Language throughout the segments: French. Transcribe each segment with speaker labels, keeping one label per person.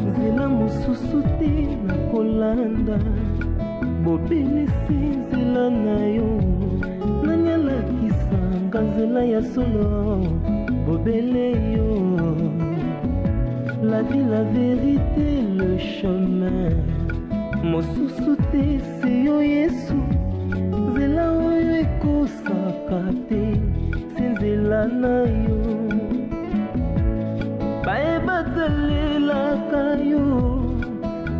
Speaker 1: Nzela mosusu te nakolanda bobelisi nzela na yo nani alakisanga nzela ya solo bobele yo la vie, la vérité, le chemin mosusu te se yo yesu nzela oyo ekosaka te se nzela na yo bayebatalelaka yo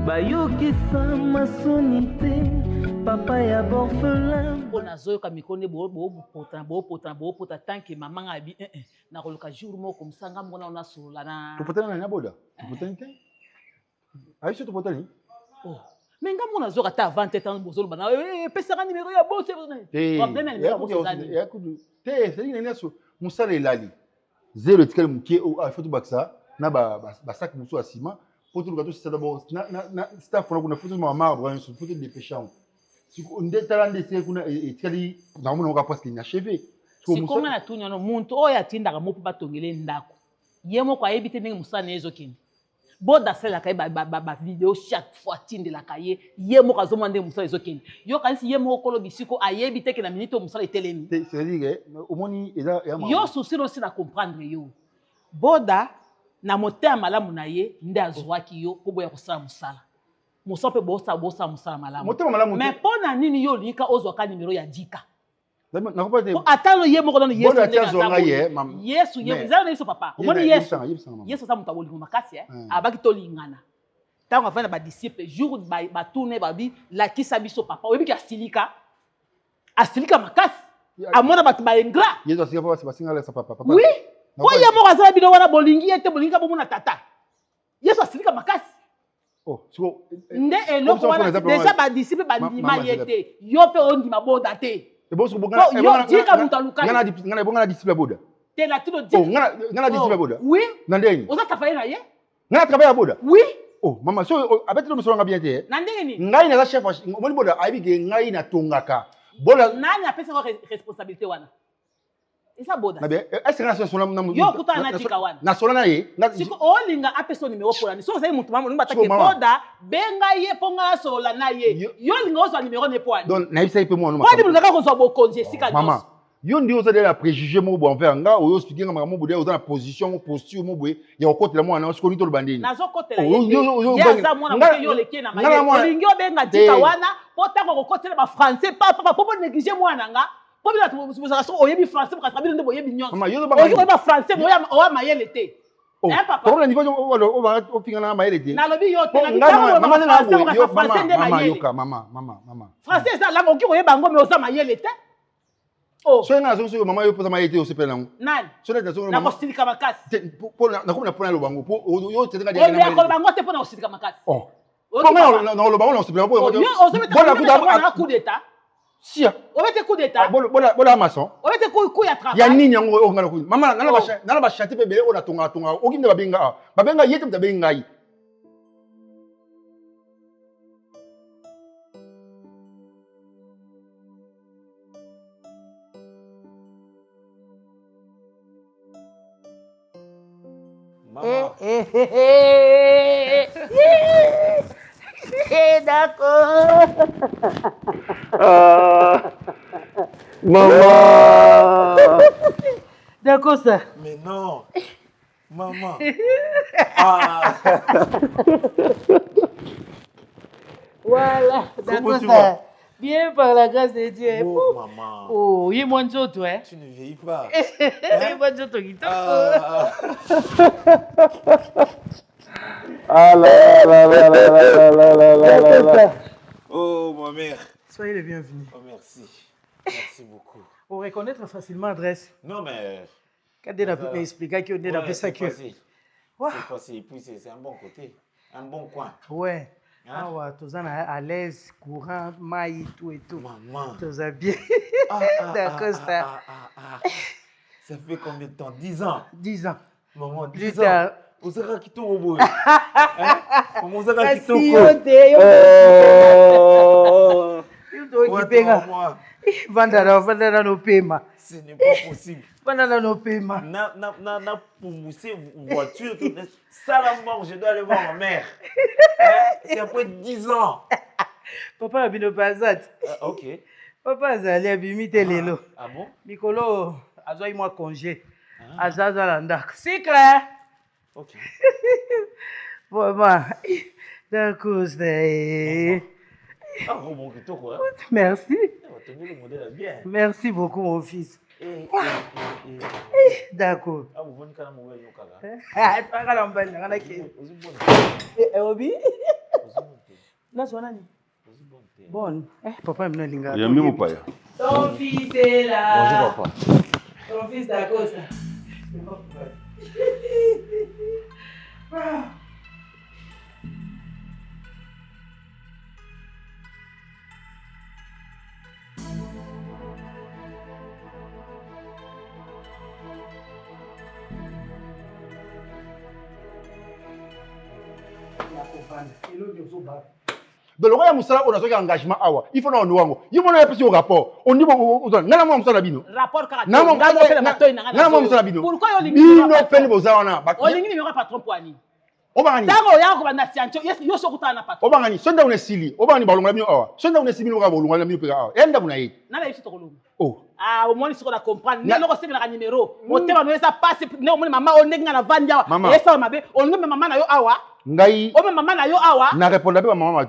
Speaker 1: bayokisa masoni te papa ya borfelin
Speaker 2: mpona zoyoka mikone boopota tanke mamanga abi nakoluka jour moko mosanga mona ona solola na
Speaker 3: topotani nani aboda topotani te aiso topotani
Speaker 2: me nga mona zoyoka ta avant te tan bozoloba na epesaka nimero ya bose problème ya nimero ya bose ezali
Speaker 3: te seli nani aso mosala elali zero etikali mokie faut tobakisa na basak mosusu ya nsima po toluka tosisa dabord staff wana kuna faut marbre nyonso faut todépêche yango nde tala nde esili kuna etikali naomona oka presque inachevé
Speaker 2: sikonga na tuni wana muntu oyo atindaka mo mpo batongele ndako ye moko ayebi te ndenge mosala na ye ezokende boda asalelaka ye bavideo chaque fois atindelaka ye ye moko azomona ndenge mosala ezokende yo kanisi ye moko kolo bisiko ayebi te ke na minute oyo mosala etelemi
Speaker 3: c'est-à-dire omoni eza
Speaker 2: yo susi nosi na comprendre yo boda na motema malamu na ye nde azwaki yo mpo boya kosala mosala mosala mpe bosala mosala malamu mais mpo na nini yo olingika ozwaka nimero ya dika atano ye moko nano yesu ezala na biso papa omoni yesu aza moto abolingo makasi abaki tolingana ntango afai na badisciple jour batune babi lakisa biso papa oyebiki asilika makasi amona bato baingra oui oyo ye moko azala bino wana bolingi ye te bolingi bomona tata yesu asilika makasi nde eloko wana deja badisciple bandima ye te yo mpe ondima boda te tika moto
Speaker 3: alukangana disciple ya boda
Speaker 2: te na tino
Speaker 3: ngana disciple ya boda
Speaker 2: oui
Speaker 3: na ndenge
Speaker 2: oza travaye na ye
Speaker 3: ngana travaye ya boda
Speaker 2: oui
Speaker 3: mama so abetelo mosolanga bien te
Speaker 2: na ndenge nini
Speaker 3: ngai naza chef omoni boda ayebike ngai natongaka boda
Speaker 2: nani apesaka responsabilité wana eza boda
Speaker 3: est-ce que
Speaker 2: yo okutana na tika wana
Speaker 3: nasola na ye
Speaker 2: siko olinga apesa nimero polani soki ozali motu mama olingi batake boda benga ye mpo ngai asolola na ye yo olinga ozwa nimero ne poani
Speaker 3: donc nayebisa ye mpe mwana
Speaker 2: poni bolingaka kozwa bokonzi esika nyonso
Speaker 3: yo ndi oza dela préjugé moko boye envers nga oyo ospike nga makambo boye oza na position mo posture mo boye ya kokotela mwana sikolingi toloba ndeni
Speaker 2: nazokotela ye aza mwana moke yo oleki na maye olingi obenga dika wana mpo ntango okokotela bafrançais papa po bonéglige mwana nga po bina so oyebi français kasi bino nde boyebi nyonso oyeba français oya mayele te
Speaker 3: papa niveau ofingana na mayele te
Speaker 2: nalobi yo te français eza langue oki koyeba yango me oza mayele te
Speaker 3: soki nga nazoki mama yo mpoza mayele te osepela yango
Speaker 2: nani
Speaker 3: soki
Speaker 2: nakosilika makasi
Speaker 3: nakomi na mpona loba yango yo
Speaker 2: tekoloba yango te mpona kosilika makasi
Speaker 3: naloba yango osepela
Speaker 2: yango coup d'état
Speaker 3: sia
Speaker 2: obete coup d'état
Speaker 3: bola maçon
Speaker 2: obete coup ya travail
Speaker 3: ya nini yango oyo ngana kuyi mama nana bachante mpe bele oyo natonga oki nde babenga ye te babenga ngai
Speaker 1: D'accord.
Speaker 3: Maman.
Speaker 1: D'accord ça.
Speaker 4: Mais non. Maman.
Speaker 1: Voilà. D'accord ça. Bien par la grâce de Dieu.
Speaker 4: Oh, maman.
Speaker 1: Oh, il est moins de toi, hein.
Speaker 4: Tu ne vieillis pas.
Speaker 1: Il est moins de toi,
Speaker 3: Ah là là là là là là.
Speaker 4: Oh, ma mère.
Speaker 1: Soyez le bienvenu.
Speaker 4: Oh, merci. Merci beaucoup.
Speaker 1: Pour reconnaître facilement l'adresse.
Speaker 4: Non, mais...
Speaker 1: Quand on a pu expliquer qu'on est dans ça que...
Speaker 4: C'est facile. Puis c'est un bon côté. Un bon coin.
Speaker 1: Ouais. Ah ouais, tous en à l'aise, courant, maï, tout et tout.
Speaker 4: Maman.
Speaker 1: Tous en bien. D'accord, ça.
Speaker 4: Ça fait combien de temps? 10 ans.
Speaker 1: 10 ans.
Speaker 4: Maman, 10 ans. Vous avez quitté au bout. Vous avez quitté au bout. moi.
Speaker 1: Vanda no paiement.
Speaker 4: Ce n'est pas possible.
Speaker 1: Vanda no paiement.
Speaker 4: Na pour mousser voiture, ça là, je dois aller voir ma mère. Hein? C'est après 10 ans.
Speaker 1: Papa a bino bazat.
Speaker 4: Ok.
Speaker 1: Papa azali abimite lelo.
Speaker 4: Ah bon?
Speaker 1: Mikolo azoi moi congé.
Speaker 4: Ah.
Speaker 1: Azaza la ndak. C'est clair.
Speaker 4: Ok.
Speaker 1: Maman. D'accord, c'est...
Speaker 4: Ah, bon, que toi, quoi.
Speaker 1: Merci.
Speaker 4: Le modèle est bien.
Speaker 1: Merci beaucoup, mon fils. D'accord.
Speaker 4: Ah, vous venez quand même au Yokaga.
Speaker 1: Ah, tu vas aller en bas, on a qui. Obi. Là, c'est nani. Bon. Papa me linga.
Speaker 3: Il y a même pas.
Speaker 1: Ton fils est là.
Speaker 4: Bonjour, papa.
Speaker 1: Ton fils d'accord ça.
Speaker 3: Donc, le Moussala, on a un engagement. Il faut nous voir. Il faut nous faire un rapport. On dit, on a un Moussala Bino.
Speaker 2: Rapport caractère.
Speaker 3: Pourquoi on dit
Speaker 2: patron poani.
Speaker 3: Obangani.
Speaker 2: Tango ya ko banda siancho yo sokuta na patron.
Speaker 3: Obangani, sonda unesili. Obangani balonga bino awa. Sonda unesili bino ka balonga bino peka awa. Enda kuna yi.
Speaker 2: Na yesu to kolonga.
Speaker 3: Oh.
Speaker 2: Ah, au moins siko na comprendre. Ne loko sika na numéro. Motema no esa passe ne au moins mama o nenga na vanja. Esa mabe, o ngeme mama na yo awa.
Speaker 3: Ngai.
Speaker 2: O me mama na yo awa.
Speaker 3: Na répondre pe mama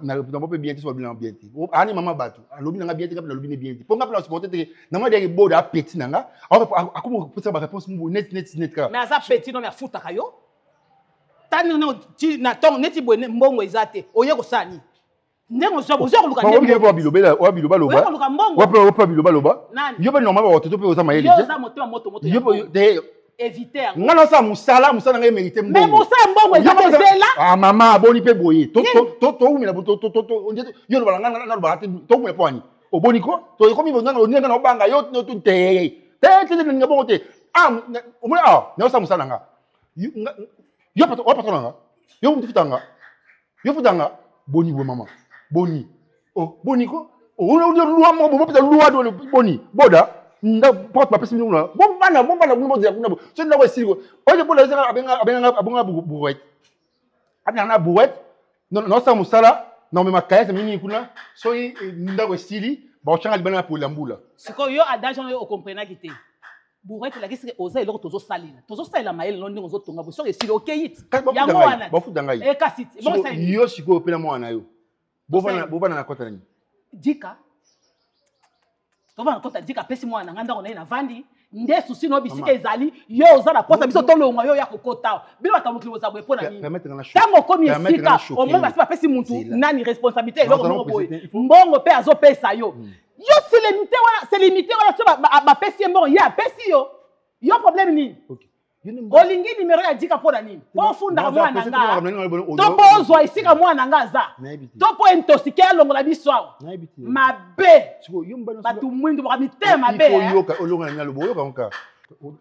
Speaker 3: na répondre pe bien so bien bien. Ani mama batu. Alobi na bien te ka na lobi ne bien. Ponga pla supporter te na mo de boda petit nanga. Akumo peut ba réponse mu net ka.
Speaker 2: Mais asa petit no me futa kayo. Tani no ti na tong neti bwe mbongo ezate oye ko sani ndengo so bozo ko luka
Speaker 3: ndemo wa bilobela wa biloba loba
Speaker 2: wa luka mbongo
Speaker 3: wa pa biloba loba yo be normal ba toto pe oza mayele
Speaker 2: yo za moto
Speaker 3: yo de
Speaker 2: éviter
Speaker 3: ngana sa musala ngai mériter mbongo
Speaker 2: mais musala mbongo ezate zela
Speaker 3: ah mama aboni pe boye to umina to yo lo balanga na lo balate to mu epwani oboni ko to ikomi bonga lo ninga na obanga yo no tunte te ninga bongo te omona na sa musala nga yo patron nga yo mutufitanga yo futanga boni bo mama boni oh boni ko o lua mo bo peta lua do boni boda nda porte papesi minu bon bana kuno dia kuno so nda wesiri ko oje bola zanga abenga buwet abina na buwet no sa musala na me makaya mini kuna so nda wesiri ba ochanga libana pour lambula
Speaker 2: siko yo adagent yo comprendre kité Bourret la kisi oza eloko tozo salila maele no ndingo zotonga bo so esili okeyit yango wana
Speaker 3: ba futa ngai
Speaker 2: e kasiti
Speaker 3: bon salila yo siko pena mwana yo bovana na kota nani
Speaker 2: dika tova na kota dika pesi mwana nganda ko na vandi nde susi no bisika ezali yo oza na pota biso tolonga yo ya kokota bilo batamukili oza boye pona nini tango komi esika au moins basi bapesi muntu nani responsabilité eloko moko boye mbongo pe azopesa yo yo c'est limité wala so ba pesi mbongo ya pesi yo problème ni olingi numéro ya dika pona nini po funda mwana nga to po ozwa isika mwana nga za to po intoxiqué longo la biso mabe batu mwindu ba mitema mabe
Speaker 3: yoka olonga na lobo yoka nka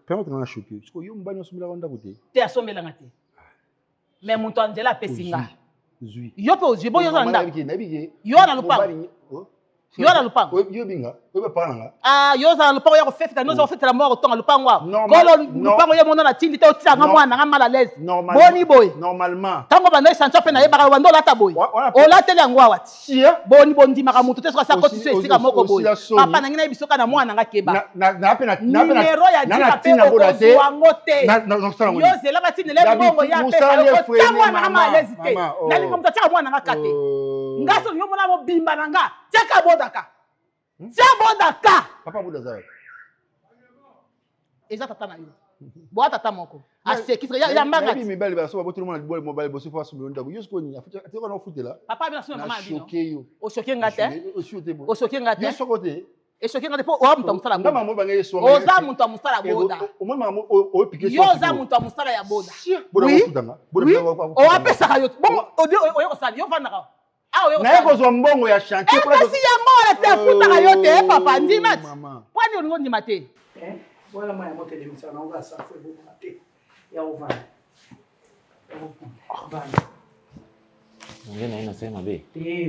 Speaker 3: permettre na choquer siko yo mbani osomela wanda kote
Speaker 2: te asomela ngate mais muntu anzela pesinga yo pe ozwi bo yo nda yo na lupango yo na lupango
Speaker 3: yo binga yo ba paranga
Speaker 2: ah yo za lupango ya ko fefita no za ko fefita mo ko tonga lupango kolo lupango ye mona na tindi te otira nga mwana nga mala l'aise boni boy
Speaker 3: normalement
Speaker 2: tango ba no sancho pe na ye ba wando lata boy o lata le ngwa wati boni bondi maka mutu te so sa koti so esika moko boy papa na ngina bisoka na mwana nga keba
Speaker 3: na pe na
Speaker 2: numéro ya dika pe ko wango te yo zela ba tindi le bongo ya pe ko tango na mala l'aise te na lingo mutata mwana nga kate ngaso yo mona mo bimba na nga tiaka bodaka
Speaker 3: papa boda za
Speaker 2: eza tata na yo bo tata moko asekisa ya mbanga
Speaker 3: mi bali ba so ba tout le monde boy mobile bo so fa so ndako yo sko ni afute ko na futela
Speaker 2: papa bi na so mama bino o choquer ngate
Speaker 3: o choquer
Speaker 2: ngate
Speaker 3: yo sokote
Speaker 2: e choquer ngate po o muntu musala boda
Speaker 3: ngama mo bangaye so
Speaker 2: o za muntu musala boda
Speaker 3: o mama o piquer
Speaker 2: yo za muntu musala ya boda
Speaker 3: boda ko futanga
Speaker 2: o apesa ka yo bon o yo sali yo fanda
Speaker 3: na yeko zo mbongo ya chantier
Speaker 2: pour si yango la te futa yo te papa ndima kwani olingo ndima te
Speaker 1: voilà moi moto de misa na ngasa fo bo mate ya ovana
Speaker 4: ngena ina sema be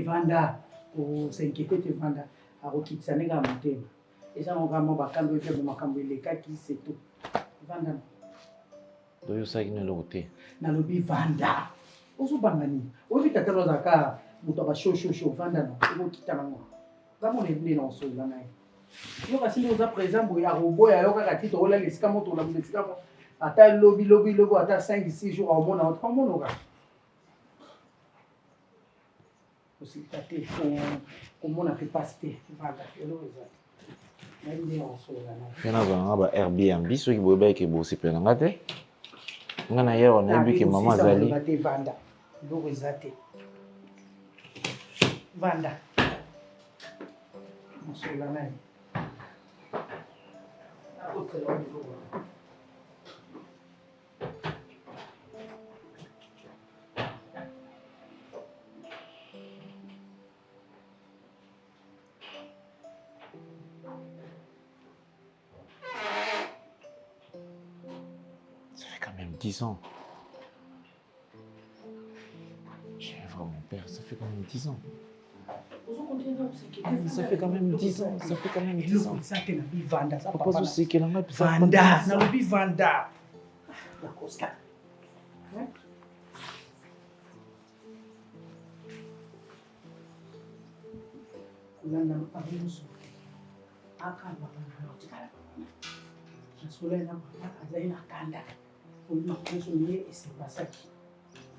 Speaker 1: vanda s'inquiéter te vanda akokitisa ndenge ya motema eza makambo bakambo epe makambo elekaki seto vanda
Speaker 4: toyosaki neloko te
Speaker 1: nalobi vanda ozobanga nini oyebi tata ozalaka moto abashosho vanda na okokita nango zamona nde na osola na ye yo kasi nde oza présent boye akoboya yo kaka ti tokolala esika moto olabola esika mo ata lobi ata 5-6 jours aomona omonoka osika te komona mpe pasi te vanda eloko eza nayebi nde na osola na ye
Speaker 4: mpe nazwanga ba airbnb soki boyebaki bosepela nga te nga na yero nayebi ke mama azali
Speaker 1: te vanda eloko eza te vanda mosola na ye
Speaker 4: Ça fait quand même 10 ans. J'ai vraiment père, ça fait quand même 10 ans. Ça fait quand même 10 ans. Ça fait quand même 10 ans. Pourquoi vous c'est qu'elle en a
Speaker 1: Vanda, nalobi Vanda. La Costa. Nana abuso. Akaba bana. Nasolela azali na kanda. Ona kuso nie esipasaki.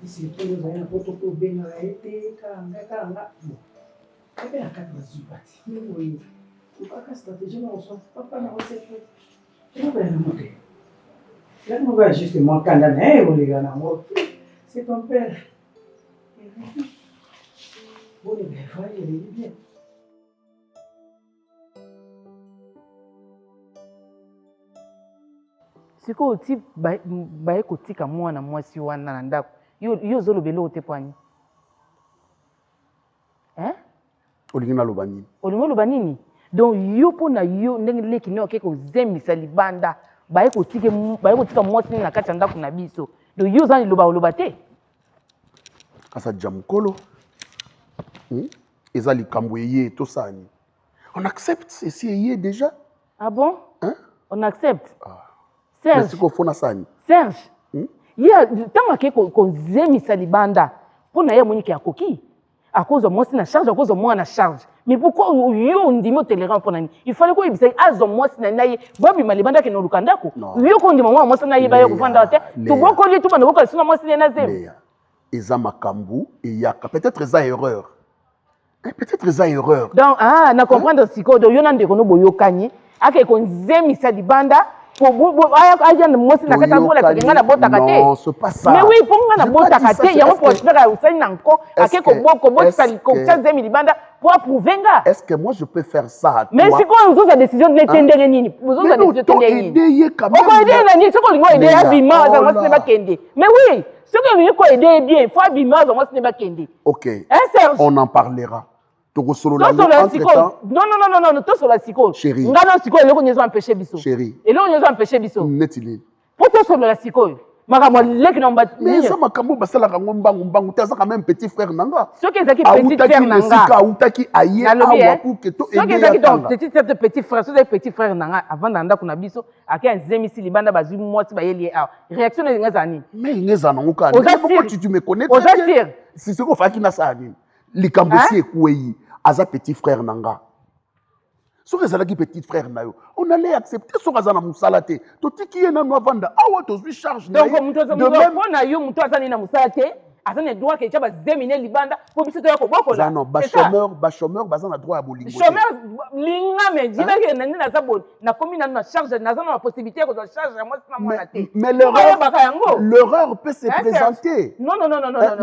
Speaker 1: Isi tolo za na poto ko benga ete kanga. Ebe akati bazubati. Ni ukaka stratégie na oso papa na osepo. Tu vas le monter. Là nous va justement kanda na les gars na mo. C'est ton père. Bon les gars, il est bien.
Speaker 5: Siko oti baye kotika mwana mwasi wana na ndako yo zolobelo te pwani
Speaker 3: olingi naloba nini
Speaker 5: olingi oloba nini donc yo mpona yo ndenge leki ne oke kozemisa libanda baye kotika mwasi na kati ya ndako na biso donc yo oza liloba oloba te
Speaker 3: kasa jamukolo eza likambo eye tosani on accepte ceci eye déjà
Speaker 5: ah bon on accepte
Speaker 3: Serge kofona sani
Speaker 5: Serge ya tanga ke kozemisa libanda mpona ye moniki akoki akozwa mwasi na charge akozwa mwana na charge mais pourquoi yo ndimi otolérant mpona nini il fallait koyebisa azwa mwasi na ye bobima libanda akende oluka ndako yo kondima mwana mwasi na ye baye kovanda te tobokoli tu bana bokola sina mwasi na zemi
Speaker 3: eza makambu eyaka peut-être eza erreur peut-être eza erreur
Speaker 5: donc na comprendre sikoyo donc yo na ndeko no boyokani ake konzemisa libanda aya na mwasi na kati ya mbola tekenga na botaka te mais oui mpo nga na botaka te yango prospère ausani na nko ake kobotisa kotia zemi libanda po approuve nga
Speaker 3: est-ce que moi je peux faire ça à toi
Speaker 5: mais sikoyo ozoza décision netendenge nini ozoza décision tendenge nini okoyede na nini soki olingi oyede abima aza mwasi ne bakende mais oui soki olingi koyede ye bien fo abima aza mwasi ne bakende
Speaker 3: ok on en parlera tokosolola
Speaker 5: entre-temps non tosolola sikoyo
Speaker 3: chérie
Speaker 5: ngana sikoyo eloko nyezo empêché biso
Speaker 3: chérie
Speaker 5: eloko nyezo empêché biso
Speaker 3: neti nini
Speaker 5: po tosolola sikoyo makambo leki na
Speaker 3: mais eza makambo basalaka ngo mbangu te aza quand même petit frère nanga
Speaker 5: soki ezalaki petit frère nanga
Speaker 3: autaki aye awa pour que to
Speaker 5: soki ezalaki donc petit frère soki ezalaki petit frère nanga avant na ndako na biso ake azemisi libanda bazwi mwasi bayeli ye awa réaction elingi ezala nini
Speaker 3: mais ingi ezala nango kaka pourquoi tu me connais
Speaker 5: oza sir
Speaker 3: si soki ofalaki nasala nini likambo si ekwei aza petit frère nanga soki ezalaki petit frère na yo on allait accepter soki aza na mosala te totiki ye nano avanda awa tozwi charge na
Speaker 5: ye mpo na yo moto aza nini na mosala te aza na droit ke tya bazemine libanda mpo biso toya kobokola
Speaker 3: non bachômeur baza na droit ya bolingo
Speaker 5: chômeur linga me jibaki nani naza boni nakomi nano na charge naza na possibilité ya kozwa charge ya mwasi na mwana te
Speaker 3: mais
Speaker 5: yango
Speaker 3: l'erreur peut se présenter
Speaker 5: non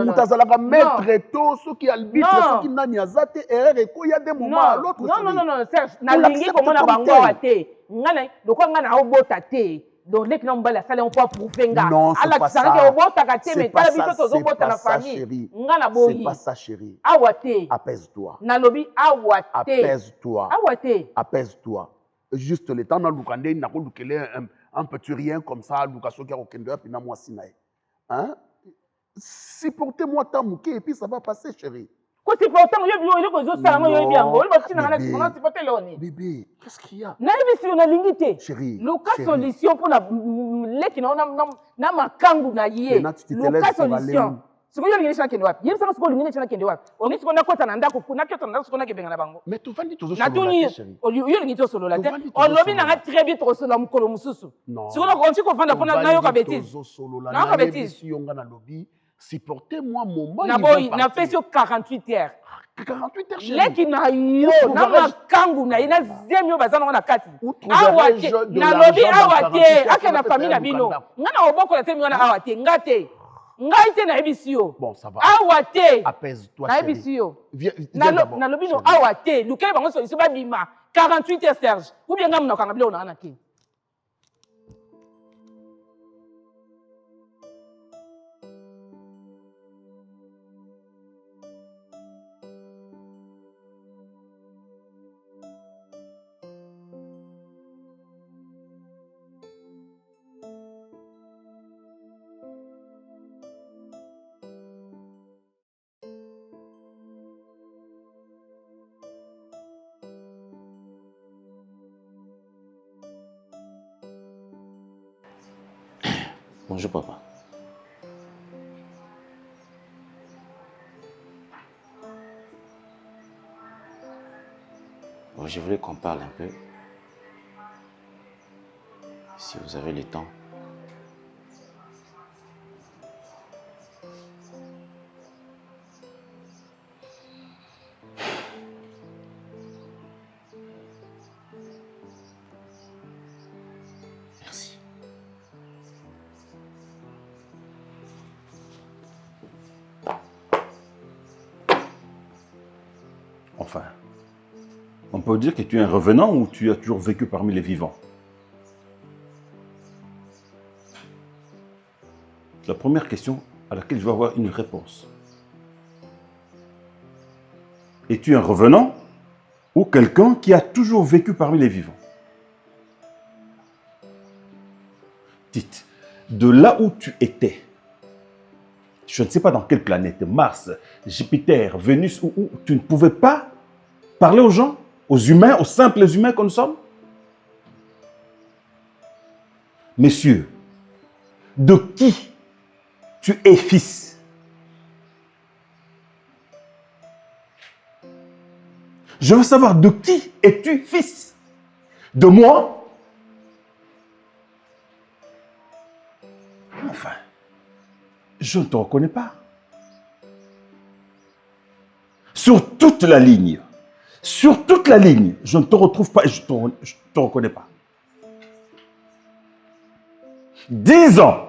Speaker 3: moto azalaka maître to soki arbitre soki nani aza te erreur ekoya de moment à l'autre
Speaker 5: non Serge nalingi komona bango awa te ngana lokola nga na obota te donc leki na mobali asali yango mpo approuve nga alakisanga ke obotaka te mais tala biso tozobota na famille nga na boyi awa te
Speaker 3: apaise-toi
Speaker 5: nalobi awa te
Speaker 3: apaise-toi juste le temps naluka nde nakolukele un petit rien comme ça aluka soki akokende yapi na mwasi na ye supportez-moi ta moke et puis ça va passer chérie
Speaker 5: c'est pourtant yo bilo ile ko zo sala yo biango. Il va finir na supporter l'oni.
Speaker 3: Bébé, qu'est-ce qu'il y a?
Speaker 5: Na ibi si on a lingité.
Speaker 3: Chérie.
Speaker 5: Luka solution pour na leki na makangu na yé. Luka solution. Ce que je veux dire, c'est que je veux dire, c'est que je on est ce qu'on a quoi dans ndako kuna kyoto ndako ce qu'on a ke benga na bango.
Speaker 3: Mais tu vandi toujours
Speaker 5: na tuni yo lingi to solo la te on lobi na très bien to solo mukolo mususu ce qu'on a konti ko vanda pona na yo ka bêtise na ka bêtise
Speaker 3: si on a lobby supportez-moi mon mari
Speaker 5: na boy na fait sur 48 heures
Speaker 3: 48 heures chérie
Speaker 5: leki na yo na makangu na ina zemyo bazana na kati awate na lobi awate ake na famille na bino ngana oboko la te mi wana awate ngate ngaite na ebisio
Speaker 3: bon ça va
Speaker 5: awate
Speaker 3: apaise-toi
Speaker 5: na ebisio
Speaker 3: viens
Speaker 5: na lobino awate lukele bango solution ba bima 48 heures Serge ou bien ngam na kanga bilo na ki
Speaker 4: Bonjour papa. Bon, je voulais qu'on parle un peu. Si vous avez le temps. Merci.
Speaker 6: Enfin, on peut dire que tu es un revenant ou tu as toujours vécu parmi les vivants? La première question à laquelle je vais avoir une réponse. Es-tu un revenant ou quelqu'un qui a toujours vécu parmi les vivants? Dites, de là où tu étais, je ne sais pas dans quelle planète, Mars, Jupiter, Vénus, où tu ne pouvais pas parler aux gens, aux humains, aux simples humains que nous sommes? Messieurs, de qui tu es fils? Je veux savoir de qui es-tu fils? De moi? Enfin, je ne te reconnais pas. Sur toute la ligne, je ne te retrouve pas et je ne te reconnais pas. 10 ans.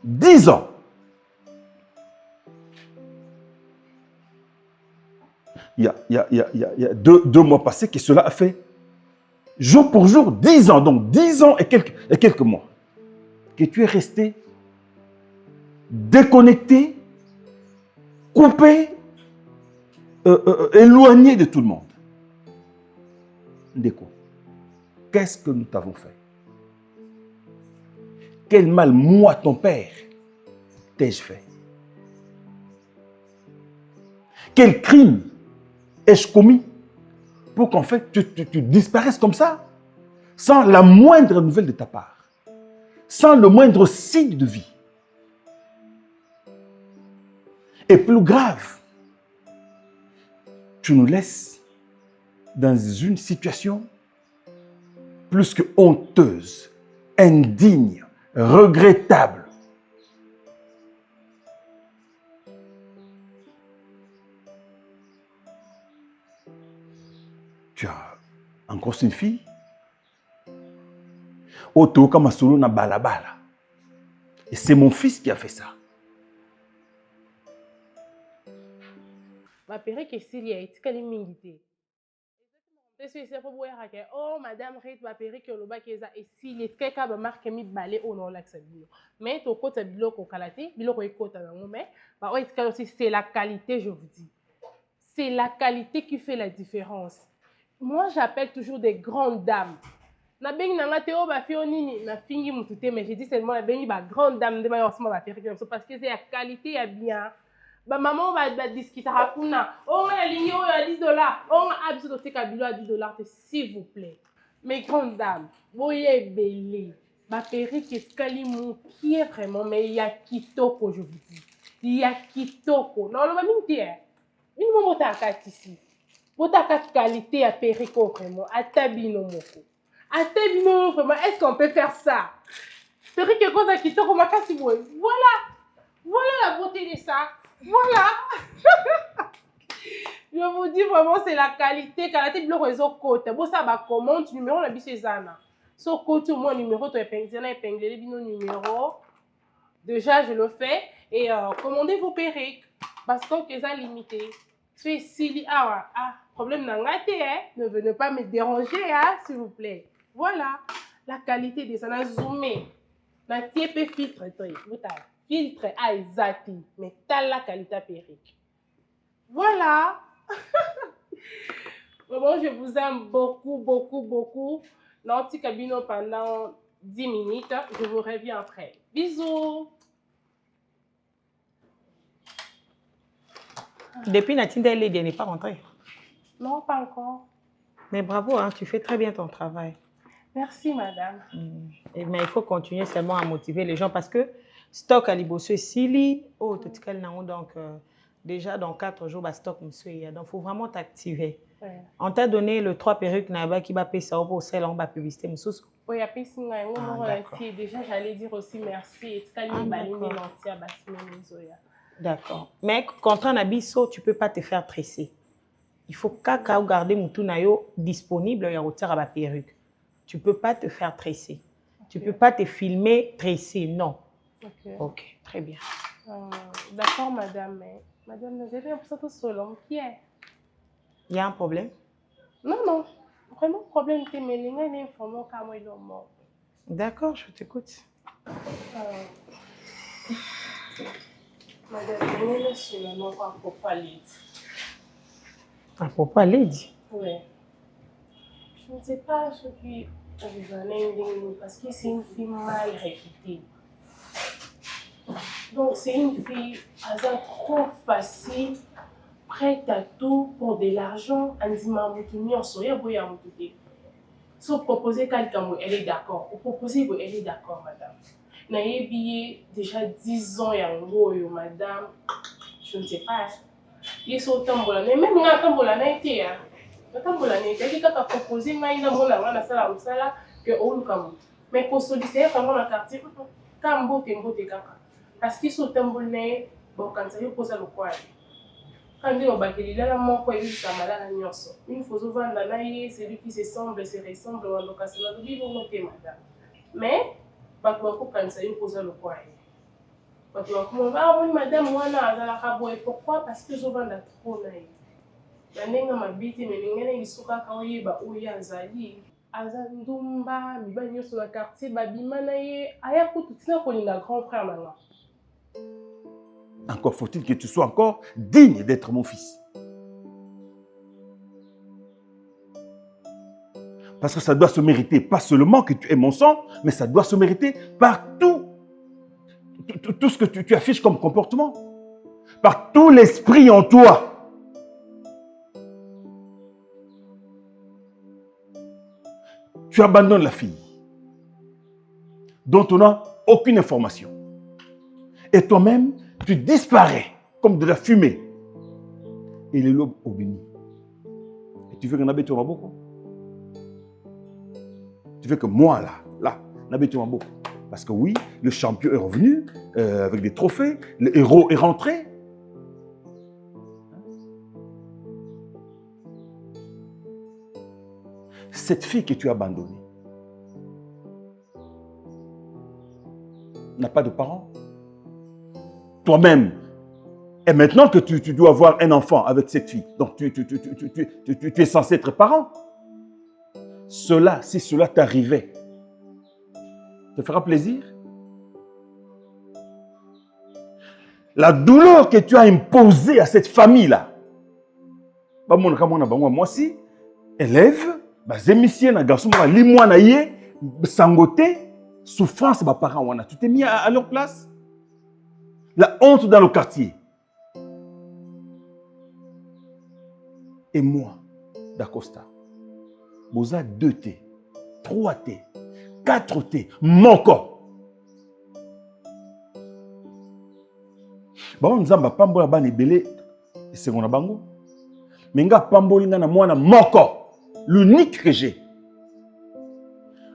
Speaker 6: 10 ans. Il y a deux mois passés que cela a fait jour pour jour 10 ans. Donc 10 ans et quelques mois. Que tu es resté déconnecté, coupé, éloigné de tout le monde. Ndeko, qu'est-ce que nous t'avons fait? Quel mal, moi, ton père, t'ai-je fait? Quel crime ai-je commis pour qu'en fait tu disparaisses comme ça, sans la moindre nouvelle de ta part, sans le moindre signe de vie? Et plus grave, tu nous laisses dans une situation plus que honteuse, indigne, regrettable. Tu as encore une fille? Oto Kamasolo na balabala. Et c'est mon fils qui a fait ça.
Speaker 7: Ma père qui est Syria, est-ce qu'elle est mingité? Oh, madame, ma père qui est le bas qui est Syria, est-ce qu'elle a marqué mi balai au nom de l'accès? Mais ton côté bilo ko kalate, bilo ko ekota dans mais c'est la qualité, je vous dis. C'est la qualité qui fait la différence. Moi, j'appelle toujours des grandes dames. Na bengi na ngateo ba fionini na fingi mutute mais j'ai dit seulement la bengi ba grande dame de ma osma ba faire parce que c'est la qualité ya bien. Ba maman va discuter hakuna. On a ligne à $10. On a besoin de kabilo à $10 s'il vous plaît. Mes grandes dames, voyez belé. Ma perruque est calimou qui est vraiment mais il y a kitoko je vous dis. Il y a kitoko. Non, le mamie dit. Une maman t'a ici. Votre qualité à perruque vraiment à tabino moko. À tabino vraiment est-ce qu'on peut faire ça? Perruque est quoi ça kitoko makasi boy. Voilà la beauté de ça. Voilà. Je vous dis vraiment, c'est la qualité. Qualité de réseau côte. Bon, ça va commande numéro la bise Zana. So côté au moins numéro, tu épinglé le numéro. Déjà, je le fais. Et commandez vos perruques. Parce que c'est limité. C'est Silly. Problème n'a raté, hein. Ne venez pas me déranger, hein, s'il vous plaît. Voilà. La qualité de ça. On a zoomé. On a tiépé filtre. Vous avez filtre à Zati. Mais t'as la qualité perruque. Voilà. Vraiment, je vous aime beaucoup, beaucoup, beaucoup. L'anti cabino pendant 10 minutes. Je vous reviens après. Bisous.
Speaker 5: Depuis Natinda, elle n'est pas rentrée.
Speaker 7: Non, pas encore.
Speaker 5: Mais bravo, hein, tu fais très bien ton travail.
Speaker 7: Merci, madame.
Speaker 5: Mais il faut continuer seulement à motiver les gens parce que stock à Liboso et Sili, donc déjà dans 4 jours, stock monsieur. Donc il faut vraiment t'activer.
Speaker 7: Ouais.
Speaker 5: On t'a donné le 3 perruques qui va payer ça pour celle en bas publicité.
Speaker 7: Oui, déjà j'allais dire aussi merci.
Speaker 5: D'accord. Mais quand on a biso, tu ne peux pas te faire tresser. Il faut garder mon nayo disponible à la perruque. Tu ne peux pas te faire tresser. Okay. Tu ne peux pas te filmer tressé, non. Ok, très bien.
Speaker 7: D'accord, madame. Madame, vous avez l'impression que c'est long. Qui est?
Speaker 5: Il y a un problème?
Speaker 7: Non. Vraiment, problème, c'est que les gens informent quand ils sont morts.
Speaker 5: D'accord, je t'écoute.
Speaker 7: Madame, je ne sais pas pourquoi l'aide.
Speaker 5: À propos à l'aide?
Speaker 7: Oui. Je ne sais pas ce qui est parce que c'est une fille mal réputée. Donc, c'est une fille trop facile, prête à tout pour de l'argent. Elle dit, si vous proposez quelqu'un, elle est d'accord. Vous proposez, elle est d'accord, madame. Naïe déjà 10 ans, madame. Je ne sais pas. Il est au tambola. Mais même dans le tambola, il y a un tambola. Il y a quelqu'un qui a proposé, mais il y a un sala que on comme. Mais pour solliciter comme dans le quartier, quand tembo parce qu'ils sont tambola, bon quand ça y pose le quoi. Quand il y a bakeli là mon quoi il est malade nyoso. Une fois souvent dans naïe, c'est lui qui se semble, se ressemble en location. Donc il faut noter madame. Mais pas quoi quand ça y pose le quoi. Oui, madame, pourquoi? Parce que je vends trop. Je suis ma bite, mais je suis
Speaker 6: Encore faut-il que tu sois encore digne d'être mon fils. Parce que ça doit se mériter, pas seulement que tu aies mon sang, mais ça doit se mériter par tout ce que tu affiches comme comportement, par tout l'esprit en toi. Tu abandonnes la fille dont on n'a aucune information. Et toi-même, tu disparais comme de la fumée. Et les lobes au béni. Et tu veux qu'on habite au Maboko? Tu veux que moi, là, n'habite au Maboko? Parce que oui, le champion est revenu avec des trophées, le héros est rentré. Cette fille que tu as abandonnée n'a pas de parents. Toi-même, et maintenant que tu dois avoir un enfant avec cette fille, donc tu es censé être parent. Si cela t'arrivait, te fera plaisir? La douleur que tu as imposée à cette famille-là, moi aussi, élève, garçon, sangoté, souffrance, tu t'es mis à leur place. La honte dans le quartier. et moi, d'Acosta, vous avez 2 T, 3 T, 4 T, mon corps. Bon, nous avons pas de ban ebele, c'est mon bango. Mais nga pamboli na moi mon corps, l'unique que j'ai.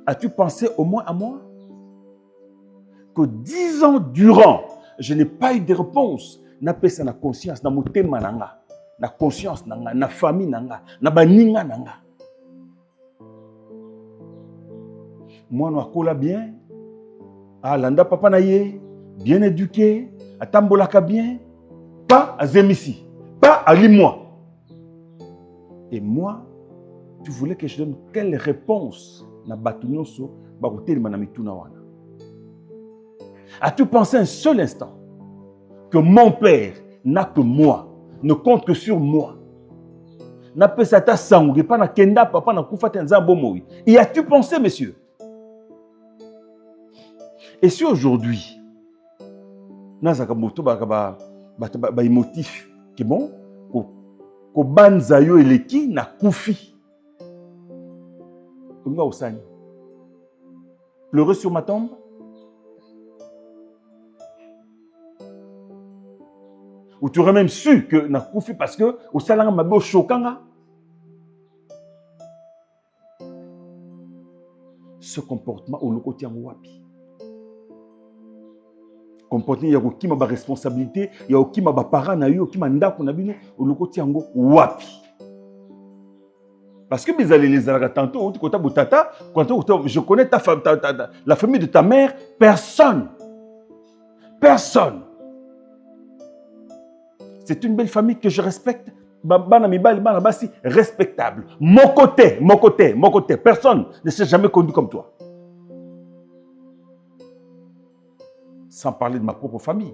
Speaker 6: As-tu pensé au moins à moi? Que 10 ans durant, je n'ai pas eu de réponse. Na pesa na conscience, na motema nanga, na conscience nanga, na famille nanga, na baninga nanga. Moi, nous akola bien. Ah, landa papa na ye, bien éduqué, atambolaka bien, pas à Zemisi, pas à Limois. Et moi, tu voulais que je donne quelle réponse na batunyoso, bakotel manamituna wana. As-tu pensé un seul instant que mon père n'a que moi, ne compte que sur moi? N'a pas sa sangue, pas na kenda, papa na koufate nzambo moi. Y as-tu pensé, monsieur? Et si aujourd'hui, nazaka moto ba émotif, qui bon, ko banza yo eleki na koufi. Comment osani? Pleurer sur ma tombe? Ou tu aurais même su que na koufi parce que au salanga mabo chokanga. Ce comportement au loko tiango wapi? Comportement ya kokima ba responsabilité, ya kokima ba parents na yo, kokima ndako na bino au loko tiango wapi? Parce que vous allez les alaka tantôt, je connais la famille de ta mère, personne. Personne. C'est une belle famille que je respecte. Respectable. Mon côté. Personne ne s'est jamais conduit comme toi. Sans parler de ma propre famille.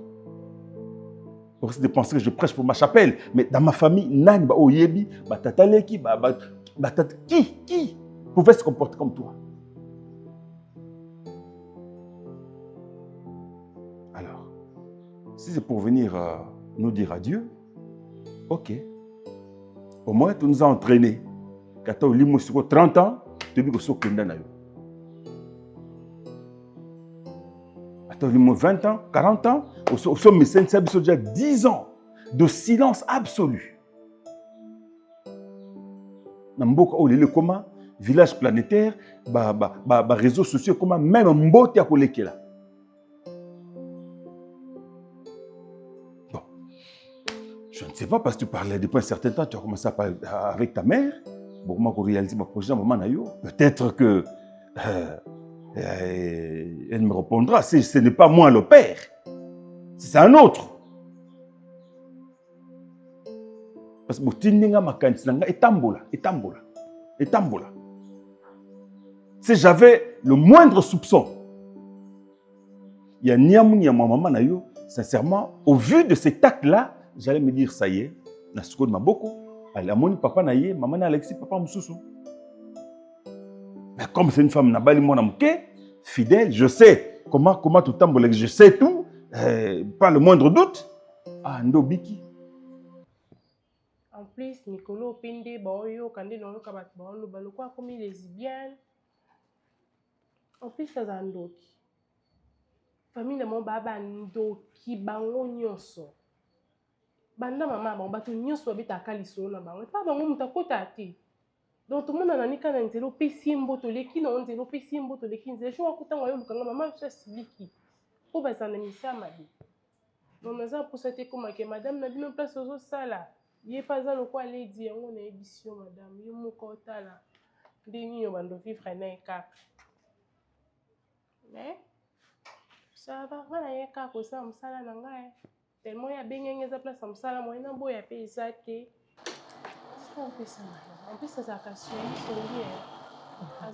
Speaker 6: Pour de penser que je prêche pour ma chapelle. Mais dans ma famille, nani ba oyebi, ba tataleki, qui pouvait se comporter comme toi? Alors, si c'est pour venir nous dire adieu, ok. Au moins, tu nous as entraînés. Quand tu as eu 30 ans, tu as vu que tu as 20 ans, 40 ans, au sommet, c'est déjà 10 ans de silence absolu. Dans le comment village planétaire, réseaux sociaux, comment même mbote à kolekela. Bon, je ne sais pas parce que tu parlais depuis un certain temps, tu as commencé à parler avec ta mère. Bon, moi, pour réaliser ma prochaine maman peut-être que elle me répondra. Ce n'est pas moi le père, c'est un autre. Parce que si j'avais le moindre soupçon, il y a ni ma maman na yo, sincèrement, au vu de cet acte-là, j'allais me dire ça y est, na soko de ma boko, elle a mon papa na ye, maman na Alexis, papa mususu. Mais comme c'est une femme na bali mon amke, fidèle, je sais comment tout tambolek, je sais tout, pas le moindre doute. Ah ndobiki.
Speaker 7: En plus, Nicolo Pinde, Baoyo, Kande Noloka Batbaolo, Balokwa comme lesbienne. En plus, ça a ndoki. Famille de mon baba ndoki, bango nyonso. Banda maman, bon, bato nyonso abita kaliso na bango. Pas bango mutakota te. Donc tout le monde a nika na nzelo pesi mboto leki na nzelo pesi mboto leki nzelo. Je vois kutanga yo lukanga maman je siliki. Ko bazana misa mabi. Donc naza pour ça te comme que madame na bino place ozo sala. Il pas ça le quoi aller dire on a édition madame yo moko tala ndeni yo bando vivre na eka mais ça va voilà ya ka ko ça msala na ngai tellement ya bengenge za place msala moi na boya pe izate ça on fait ça en plus ça ça casse solide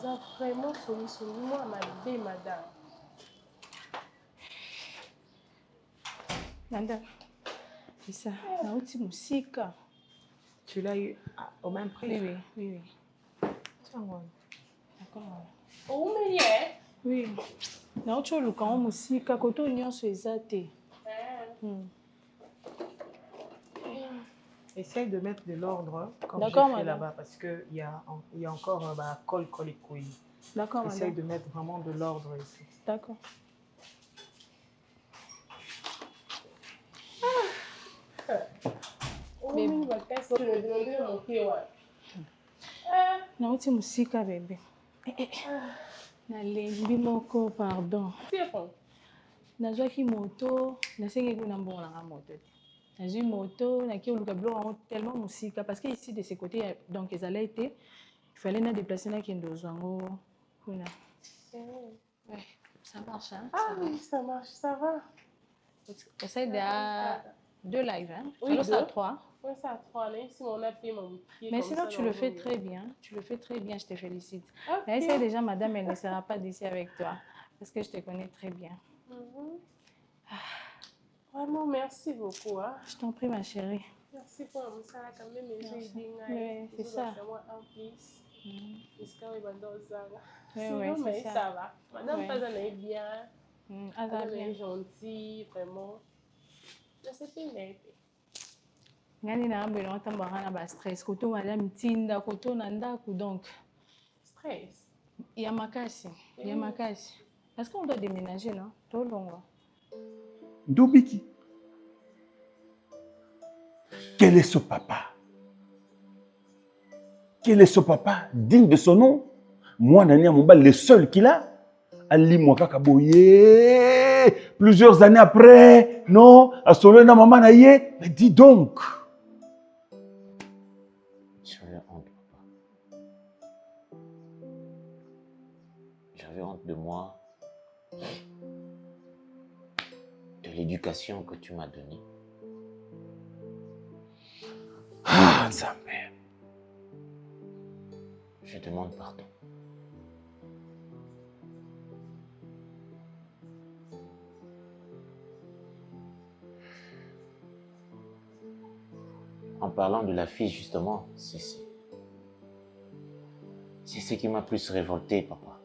Speaker 7: ça vraiment solide moi ma belle madame
Speaker 8: madame. C'est ça, la haute musique.
Speaker 9: Tu l'as eu au même prix?
Speaker 8: Oui.
Speaker 9: D'accord.
Speaker 7: Oh, mais
Speaker 8: oui. La haute musique, quand on y a ce zate.
Speaker 9: essaye de mettre de l'ordre comme
Speaker 8: D'accord,
Speaker 9: j'ai fait
Speaker 8: madame.
Speaker 9: là-bas parce qu'il y a encore col et couilles.
Speaker 8: D'accord,
Speaker 9: Essaye
Speaker 8: madame.
Speaker 9: de mettre vraiment de l'ordre ici.
Speaker 8: D'accord. Nauti musika bébé. Nalembi moko pardon. Nazwaki moto, nasengeli na mbongo nanga moto. Nazwi moto, naki oluka biloko tellement musika parce que ici de ce côté donc ils allaient été il fallait na déplacer na kendo zango kuna. Ouais, ça marche hein.
Speaker 7: Ah oui, ça marche, ça va.
Speaker 8: Essaye de 2 lives hein.
Speaker 7: Oui,
Speaker 8: Solo ça 3.
Speaker 7: Oui, ça à 3. Même si on a payé mon pied.
Speaker 8: Mais sinon, tu le fais très bien. Tu le fais très bien, je te félicite.
Speaker 7: Okay.
Speaker 8: Mais essaye déjà, madame, elle ne sera pas d'ici avec toi. Parce que je te connais très bien.
Speaker 7: Vraiment, merci beaucoup. Hein.
Speaker 8: Je t'en prie, ma chérie.
Speaker 7: Merci pour le ça quand même.
Speaker 8: Oui, c'est ça.
Speaker 7: En plus.
Speaker 8: Oui,
Speaker 7: mais
Speaker 8: ça.
Speaker 7: Ça va. Madame Pazan est bien.
Speaker 8: Elle
Speaker 7: est gentille, vraiment. Je sais pas.
Speaker 8: Ngani na ambe na tambara na ba stress koto madame tinda koto na ndako donc
Speaker 7: stress
Speaker 8: il y a makasi est-ce qu'on doit déménager non trop long
Speaker 6: Ndobiki, quel est ce papa? Quel est ce papa digne de son nom? Moi Nani Amouba le seul qu'il a Ali Mwaka Kaboye plusieurs années après non à Solena maman naye mais dis donc.
Speaker 4: J'avais honte de moi, de l'éducation que tu m'as donnée.
Speaker 6: Ah, Nzambe.
Speaker 4: Je demande pardon. En parlant de la fille, justement, c'est ce qui m'a plus révolté, papa.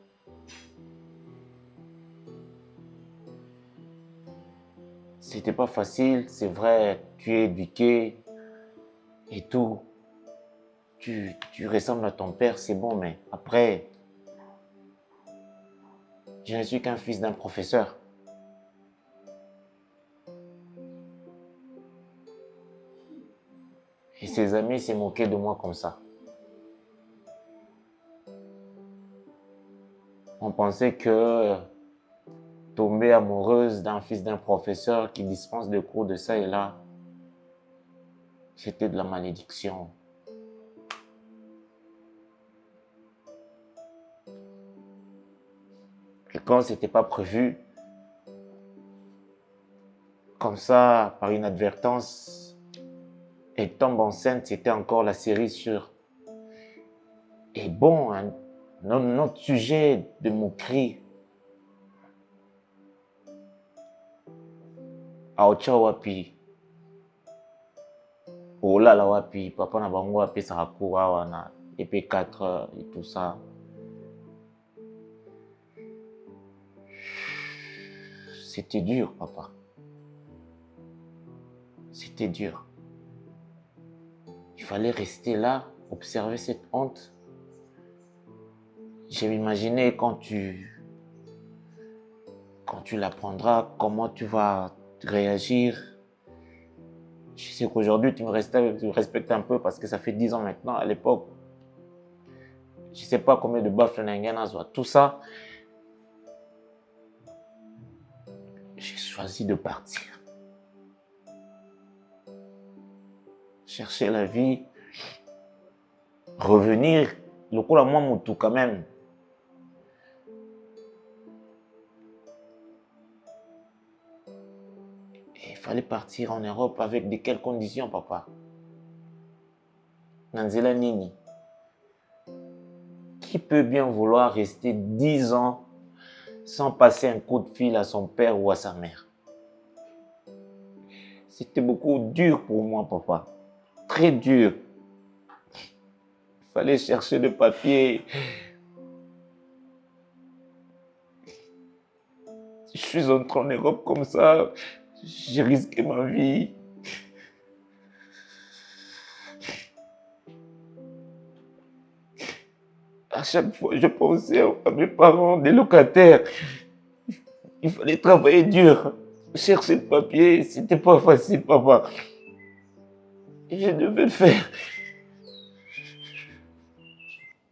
Speaker 4: C'était pas facile, c'est vrai, tu es éduqué et tout. Tu ressembles à ton père, c'est bon, mais après, je ne suis qu'un fils d'un professeur. Et ses amis s'est moqué de moi comme ça. On pensait que tomber amoureuse d'un fils d'un professeur qui dispense des cours de ça et là, c'était de la malédiction. Et quand c'était pas prévu, comme ça, par inadvertance, elle tombe enceinte, c'était encore la série sur... Et bon, un autre sujet de moquerie. Aocha wapi. Olala wapi. Papa na bango wapi sarakou awana. EP4 et tout ça. C'était dur, papa. C'était dur. Il fallait rester là, observer cette honte. Je m'imaginais quand tu l'apprendras, comment tu vas réagir. Je sais qu'aujourd'hui, tu me respectes un peu parce que ça fait 10 ans maintenant. À l'époque, je ne sais pas combien de baffes tout ça. J'ai choisi de partir. Chercher la vie. Revenir. Le coup, à moi, mon tout quand même. Il fallait partir en Europe avec de quelles conditions, papa? Nanzela Nini. Qui peut bien vouloir rester 10 ans sans passer un coup de fil à son père ou à sa mère? C'était beaucoup dur pour moi, papa. Très dur. Il fallait chercher des papiers. Je suis entré en Europe comme ça. J'ai risqué ma vie. À chaque fois, je pensais à mes parents, des locataires. Il fallait travailler dur. Chercher le papier, c'était pas facile, papa. Et je devais le faire.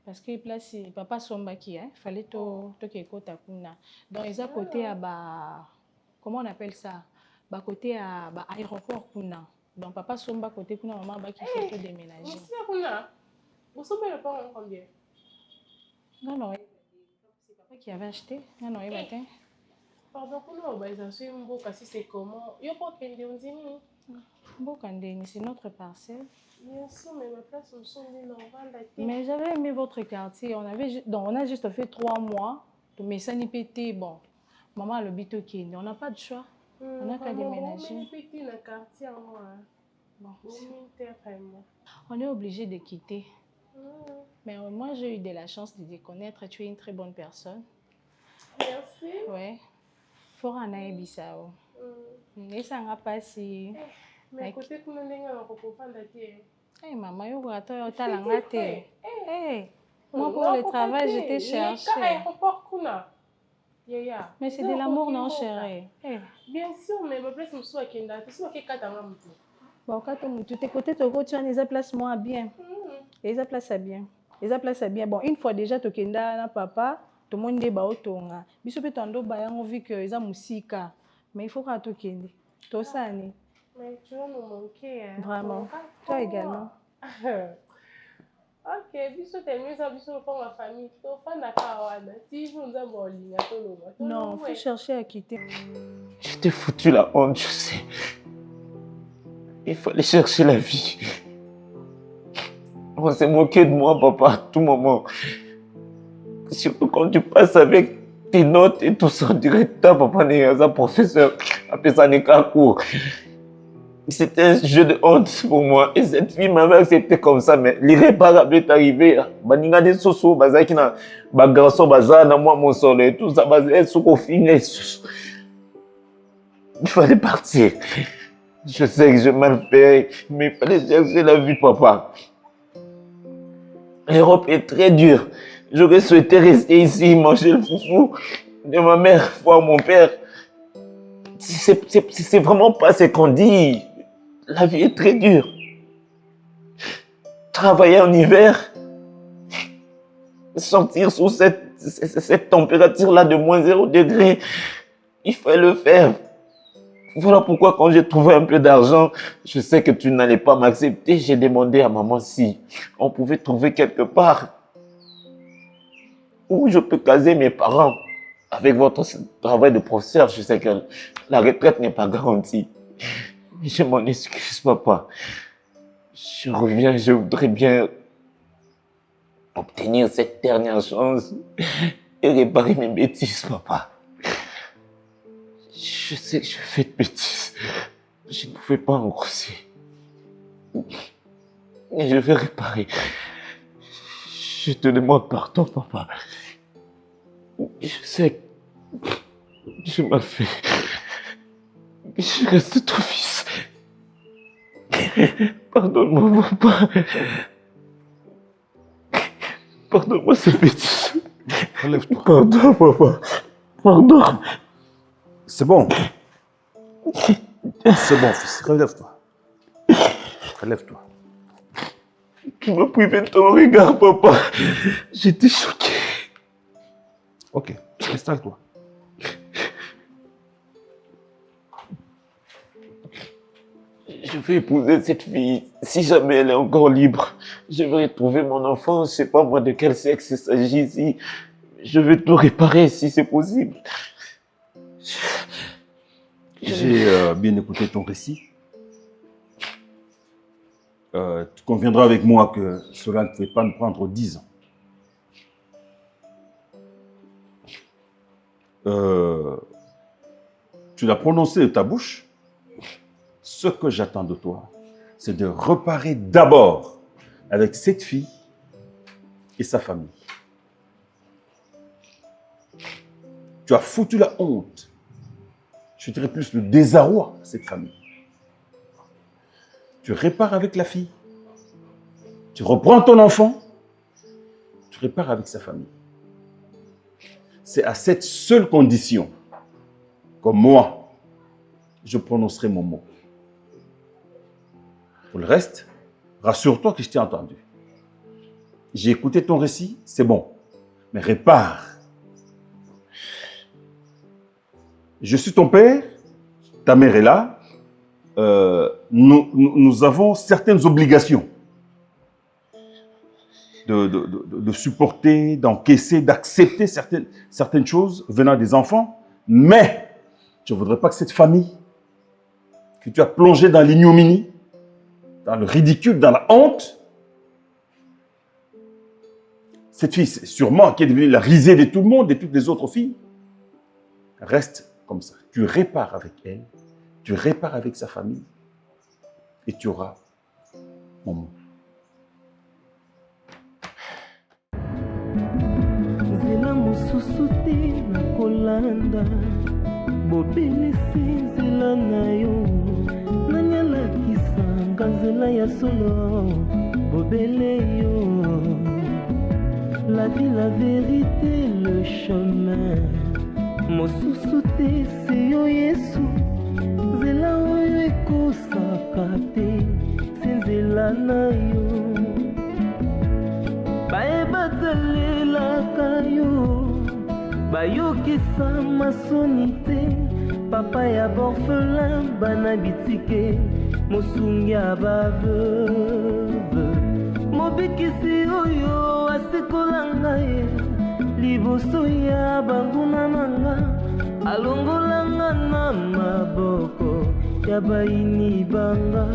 Speaker 8: Parce que place, papa Sombaki, il fallait que kota kuna. Donc, ils à côté à comment on appelle ça? Bah côté à aéroport kuna. Donc, papa Somba côté kuna, maman bah qui fait tout déménager.
Speaker 7: Monsieur kuna, vous savez le parent combien?
Speaker 8: Non, c'est papa qui avait acheté. Non, il matin.
Speaker 7: Pardon, pour nous, ils ont su un beau cassis, c'est comment? Il n'y a pas qu'un de
Speaker 8: Bokandeni, c'est notre parcelle.
Speaker 7: Bien sûr, mais ma place me semble normale.
Speaker 8: Mais j'avais aimé votre quartier. On a juste fait 3 mois. Mais ça n'y pétait. Bon, maman a le bito qui on n'a pas de choix. On n'a qu'à déménager. Bon, on est obligé de quitter. Mais moi, j'ai eu de la chance de te connaître. Tu es une très bonne personne.
Speaker 7: Merci.
Speaker 8: Ouais. Fort en Aïbissao. Et ça n'a pas si.
Speaker 7: Mais côté que nous avons comprendre
Speaker 8: hey maman, yo attends yo talangate. Hey, moi pour le travail j'étais cherché. Mais c'est de l'amour non chérie.
Speaker 7: Bien sûr, mais ma place me soit kenda, tu sais que katanga mutu.
Speaker 8: Bon quand tu t'es côté tu as une place moi bien. Et ça place bien. Et ça place bien. Bon une fois déjà to kenda na papa, tout le monde débat otonga. Biso pe tando ba yango vu que eza musika. Mais il faut que tu kende. To ça ni.
Speaker 7: Mais tu vas nous manquer. Hein.
Speaker 8: Vraiment. Toi également.
Speaker 7: Ok, bisous, t'es mieux ça, bisous pour ma famille. Toi, fan d'Akawana. Si vous nous avons ligne,
Speaker 8: non, il faut chercher à quitter.
Speaker 4: Je t'ai foutu la honte, je sais. Il fallait chercher la vie. On s'est moqué de moi, papa, à tout moment. Surtout quand tu passes avec tes notes et tout ça, directeur, papa n'est un professeur. Après ça, n'est qu'un cours. C'était un jeu de honte pour moi. Et cette fille m'avait accepté comme ça, mais l'irréparable est arrivé. Baninga des soso, bazaki na bagarso bazana moi mon soleil, tout ça bazé sous fini. Il fallait partir. Je sais que j'ai mal fait, mais il fallait chercher la vie, papa. L'Europe est très dure. J'aurais souhaité rester ici, manger le foufou de ma mère, voir mon père. C'est vraiment pas ce qu'on dit. La vie est très dure. Travailler en hiver, sortir sous cette température-là de moins 0 degré, il fallait le faire. Voilà pourquoi quand j'ai trouvé un peu d'argent, je sais que tu n'allais pas m'accepter. J'ai demandé à maman si on pouvait trouver quelque part où je peux caser mes parents. Avec votre travail de professeur, je sais que la retraite n'est pas garantie. Je m'en excuse, papa. Je reviens, je voudrais bien obtenir cette dernière chance et réparer mes bêtises, papa. Je sais que je fais de bêtises. Je ne pouvais pas engrosser. Et je vais réparer. Je te demande pardon, papa. Je sais que je m'en fais. Je reste ton fils. Pardonne-moi, papa. Pardonne-moi ces bêtises.
Speaker 6: Relève-toi.
Speaker 4: Pardon, papa. Pardon.
Speaker 6: C'est bon. C'est bon, fils. Relève-toi. Relève-toi.
Speaker 4: Tu m'as privé de ton regard, papa. J'étais choqué.
Speaker 6: Ok, installe-toi.
Speaker 4: Je vais épouser cette fille. Si jamais elle est encore libre, je vais retrouver mon enfant. Je ne sais pas moi de quel sexe il s'agit ici. Je vais tout réparer si c'est possible.
Speaker 6: J'ai bien écouté ton récit. Tu conviendras avec moi que cela ne pouvait pas nous prendre 10 ans. Tu l'as prononcé de ta bouche. Ce que j'attends de toi, c'est de reparer d'abord avec cette fille et sa famille. Tu as foutu la honte, je dirais plus le désarroi à cette famille. Tu répares avec la fille, tu reprends ton enfant, tu répares avec sa famille. C'est à cette seule condition que moi, je prononcerai mon mot. Pour le reste, rassure-toi que je t'ai entendu. J'ai écouté ton récit, c'est bon. Mais répare. Je suis ton père, ta mère est là. Nous avons certaines obligations de supporter, d'encaisser, d'accepter certaines choses venant des enfants. Mais je ne voudrais pas que cette famille que tu as plongée dans l'ignominie, dans le ridicule, dans la honte, cette fille, sûrement, qui est devenue la risée de tout le monde, de toutes les autres filles, reste comme ça. Tu répares avec elle, tu répares avec sa famille, et tu auras mon mot.
Speaker 10: La vie, la vérité, le chemin. Mosusu te seyo Yesu. Zela oyo ekosaka te, senzela na yo. Bayebatalelaka yo, bayokisa masoni te. Papa ya borphelin, bana bitike, mosungi ya baveuve. Mobikisi oyo asikola ngai liboso ya banguna nanga, alongola nga na maboko ya baini banga.